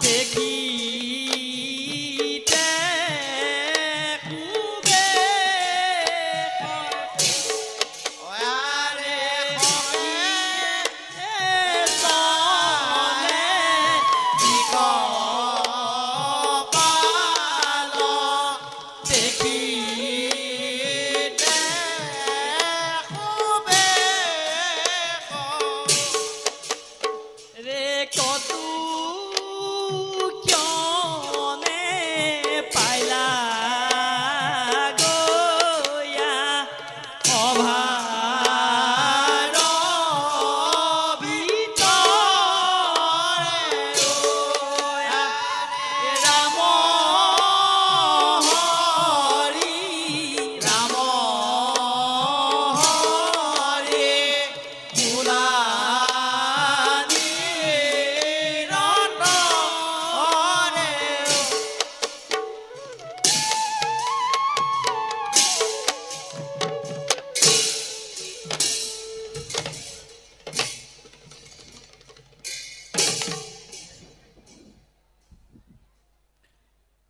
দেখিতে খুবে ওয়াৰে খবে সনে বিকপাল দেখিতে খুবে ৰে কত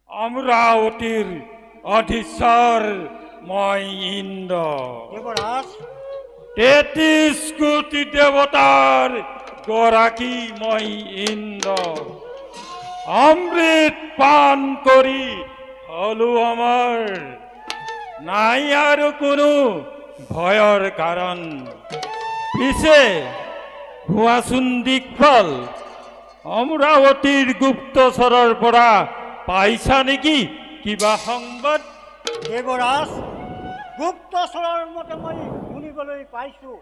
অমৰাবতীৰ অধীশ্বৰ মই ইন্দ্ৰ দেবৰাজ ৩৩ কোটি দেবতাৰ গৰাকী মই ইন্দ্ৰ অমৃত পান কৰি হলো আমাৰ নাই আৰু কোনো ভয়ৰ কাৰণ পিছে হোৱাচোন দিকপাল অমৰাৱতীৰ গুপ্তচৰৰ পৰা পাইছা নেকি কিবা সংবাদ? দেবৰাজ গুপ্তচৰৰ মতে মই শুনিবলৈ পাইছোঁ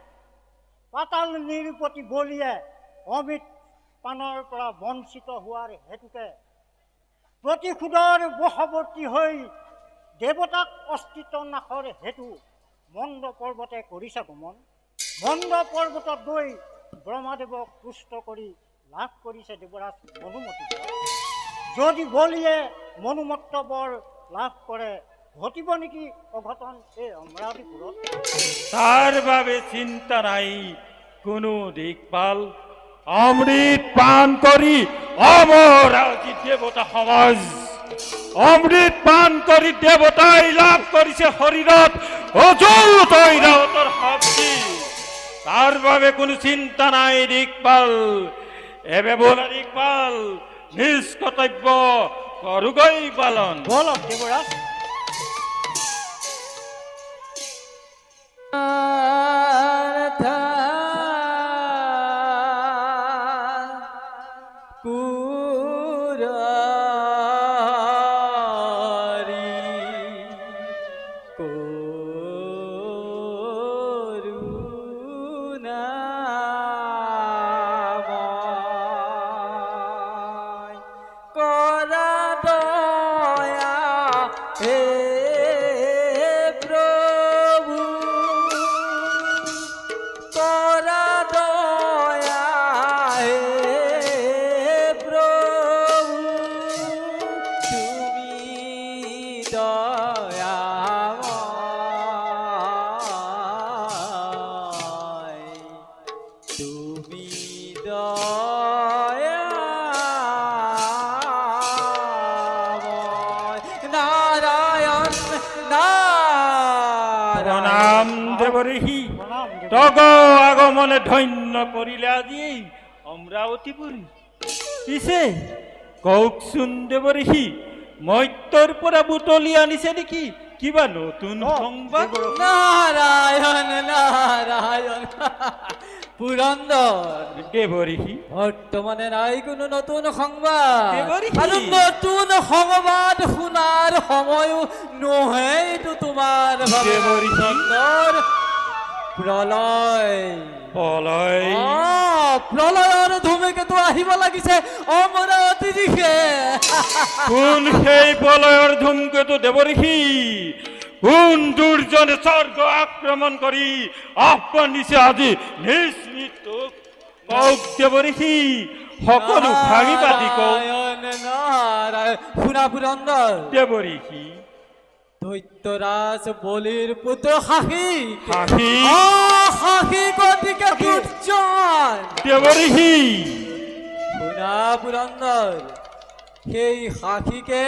পাতাল নিৰুপতি বলিয়ে অমৃত পানৰ পৰা বঞ্চিত হোৱাৰ হেতুকে প্ৰতিশোধৰ বশৱৰ্তী হৈ দেৱতাক অস্তিত্ব নাশৰ হেতু মন্দ পৰ্বতে কৰিছে গমন। মন্দ পৰ্বতত গৈ ব্ৰহ্মাদেৱক তুষ্ট কৰি লাভ কৰিছে দেৱৰাজ মনুমতি। যদি বলিয়ে মনুমত্ত বৰ লাভ কৰে ঘটিব নেকি অঘটন এই অমৰাৱতীপুৰত? তাৰ বাবে চিন্তা নাই কোনো দিকপাল অমৃত পান কৰি অমৰাৱতী দেৱতা সমাজ অমৃত পান কৰি দেৱতাই লাভ কৰিছে শৰীৰত অযুত ঐৰাৱতৰ শক্তি। তাৰ বাবে কোনো চিন্তা নাই দিকপাল এবে বোলা দিকপাল নিজ কৰ্তব্য কৰোগৈ পালন। বলক দেৱৰাজ। তগ আগমনে ধন্য কৰিলে আজি অমৰাৱতীপুৰী। পিছে কওকচোন দেৱঋষি মৰ্ত্যৰ পৰা বুটলি আনিছে নেকি কিবা নতুন সংবাদ? নাৰায়ণ নাৰায়ণ পুৰন্দৰ দেৱঋষি বৰ্তমানে নাই কোনো নতুন সংবাদ দেৱঋষি। আৰু নতুন সংবাদ শুনাৰ সময়ও নহয়তো তোমাৰ দেৱঋষি। প্ৰলয় প্ৰলয় প্ৰলয়ৰ ধুমকেতু আহিব লাগিছে অমৰাৱতী দিশে। কোন সেই প্ৰলয়ৰ ধুমকেতু দেৱঋষি? কোন দুৰ্জনে স্বৰ্গ আক্ৰমণ কৰি আহ্বানিছে আজি নিজ মৃত্যুক? কওক দেৱঋষি সকলো ভাঙি পাতি কওক। নাৰায়ণ শুনা পুৰন্দৰ দেৱঋষি দৈত্যৰাজ বলিৰ পুত্ৰ সাহী সাহী সাহী গতিকে দুৰ্জন দেৱঋষি শুনা পুৰন্দৰ সেই সাক্ষীকে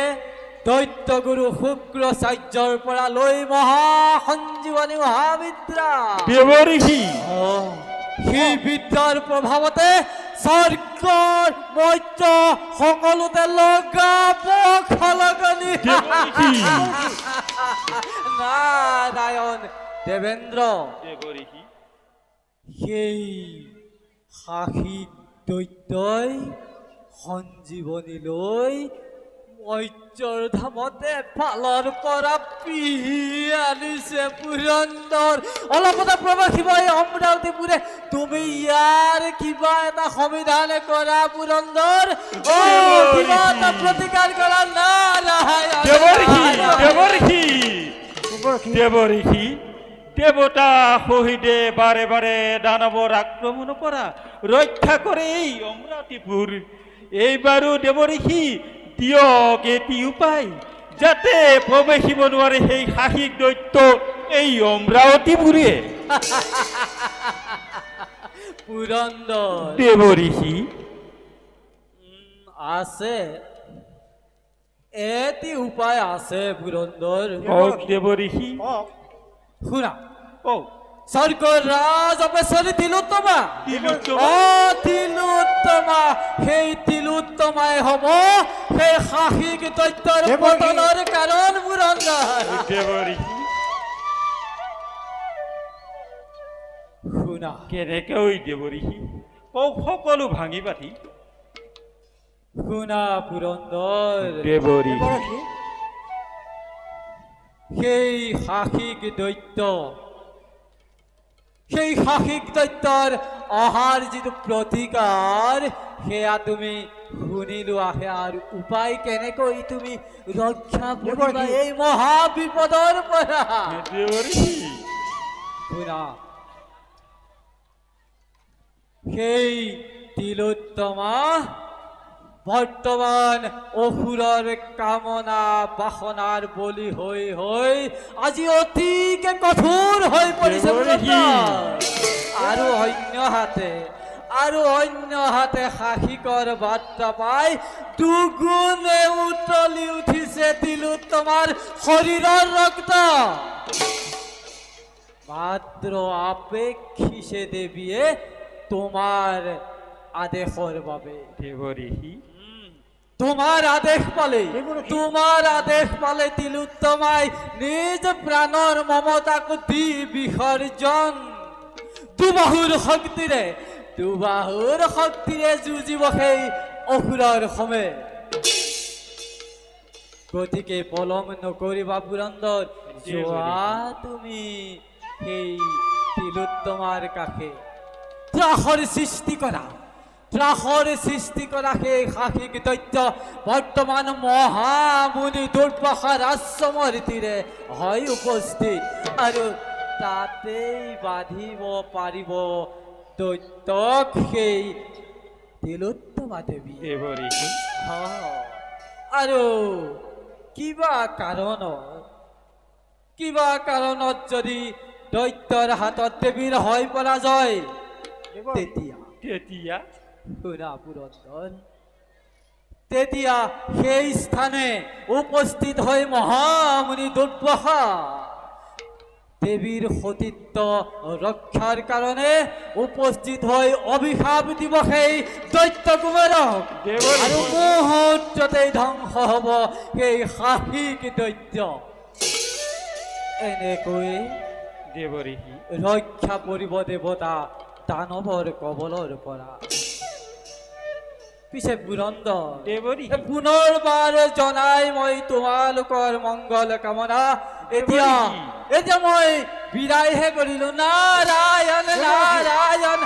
দৈত্যগুৰু শুক্ৰাচাৰ্যৰ পৰা লৈ মহাসঞ্জীৱনী মহাবিদ্যা দেৱঋষি সেই বিদ্যাৰ প্ৰভাৱতে স্বৰ্গৰ মৰ্য সকলোতে লগাব খলগনি দেৱঋষি নাৰায়ণ দেৱেন্দ্ৰ দেৱঋষি সেই সাক্ষীক দৈত্যই সঞ্জীৱনী লৈ মৰ্যৰ ধামতে ফালৰ পৰা পিহি আনিছে পুৰন্দৰ। অলপতে প্ৰবাসী এই অমৰাৱতীপুৰে তুমি ইয়াৰ কিবা এটা সমিধান কৰা পুৰন্দৰ। কিবা এটা প্ৰতিকাৰ কৰা দেৱঋষি নাৰায়ণ। দেৱঋষি দেৱঋষি দেৱতা শহীদে বাৰে বাৰে দানৱৰ আক্ৰমণৰ পৰা ৰক্ষা কৰে এই অমৰাৱতীপুৰ। এইবাৰো দেৱঋষি দিয়ক এটি উপায় যাতে প্ৰৱেশিব নোৱাৰে সেই সাহসিক দৈত্য এই অমৰাৱতীপুৰে। পুৰন্দৰ দেৱঋষি আছে, এটি উপায় আছে পুৰন্দৰ। কওক দেৱঋষি কওক শুনা, কওক। স্বৰ্গৰ ৰাজ অপেশ্বৰী তিলোত্তমা, তিলোত্তমা? তিলোত্তমা, সেই তিলোত্তমাই হব সেই সাহসিক দৈত্যৰ দেৱকী। পতনৰ কাৰণ পুৰন্দৰ। দেৱঋষি শুনা, কেনেকৈ দেৱঋষি কওক সকলো ভাঙি পাতি। শুনা পুৰন্দৰ, দেৱঋষি দেৱঋষি সেই সাহসিক দৈত্য, সেই সাহসিক দৈত্যৰ অহাৰ যিটো প্ৰতিকাৰ সেয়া তুমি শুনি লোৱা। সেয়াৰ উপায় কেনেকৈ তুমি ৰক্ষা কৰিবা এই মহা বিপদৰ পৰা। দেৱঋষি শুনা, সেই তিলোত্তমা বৰ্তমান অসুৰৰ কামনা বাসনাৰ বলি হৈ হৈ আজি অতিকে কঠোৰ হৈ পৰিছে দেৱঋষি। আৰু অন্য হাতে সাহসিকৰ বাৰ্তা পাই দুগুণে উতলি উঠিছে তিলোত্তমাৰ শৰীৰৰ ৰক্ত। মাত্ৰ আপেক্ষিছে দেৱীয়ে তোমাৰ আদেশৰ বাবে। দেৱঋষি তোমাৰ আদেশ পালে তিলোত্তমাই নিজ প্ৰাণৰ মমতাক দি বিসৰ্জন দুবাহুৰ শক্তিৰে যুঁজিব সেই অসুৰৰ সমে। গতিকে পলম নকৰিবা পুৰন্দৰ, যোৱা তুমি সেই তিলোত্তমাৰ কাষে ত্ৰাসৰ সৃষ্টি কৰা সেই সাহসিক দৈত্য বৰ্তমান মহামুনি দুৰ্বাসাৰ আশ্ৰমৰীতিৰে হয় উপস্থিত, আৰু তাতেই বাঁধিব পাৰিব দৈত্যক সেই তিলোত্তমা দেৱী। দেৱঋষি আৰু কিবা কাৰণত যদি দৈত্যৰ হাতত দেৱীৰ হয় পৰাজয়, তেতিয়া তেতিয়া শুনা পুৰন্দৰ, তেতিয়া সেই স্থানে উপস্থিত হৈ মহামুনি দুৰ্বাসা দেৱীৰ সতীত্ব ৰক্ষাৰ কাৰণে উপস্থিত হৈ অভিশাপ দিব সেই দৈত্য কুমাৰক, আৰু মুহূৰ্ততেই ধ্বংস হব সেই সাহসিক দৈত্য। এনেকৈ দেৱঋষি ৰক্ষা পৰিব দেৱতা দানৱৰ কবলৰ পৰা। পিছে পুৰন্দৰ, দেৱঋষি পুনৰবাৰ জনাই মই তোমালোকৰ মংগল কামনা। এতিয়া মই বিদায়হে কৰিলো। নাৰায়ণ নাৰায়ণ।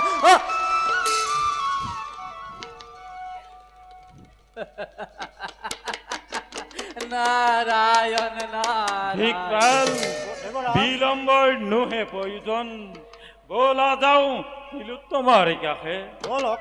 নাৰায়ণ ঠিক নাৰায়ণ। কাল দেৱৰাজ বিলম্বৰ নোহে প্ৰয়োজন, বলা যাওঁ তিলোত্তমাৰ কাষে। বলক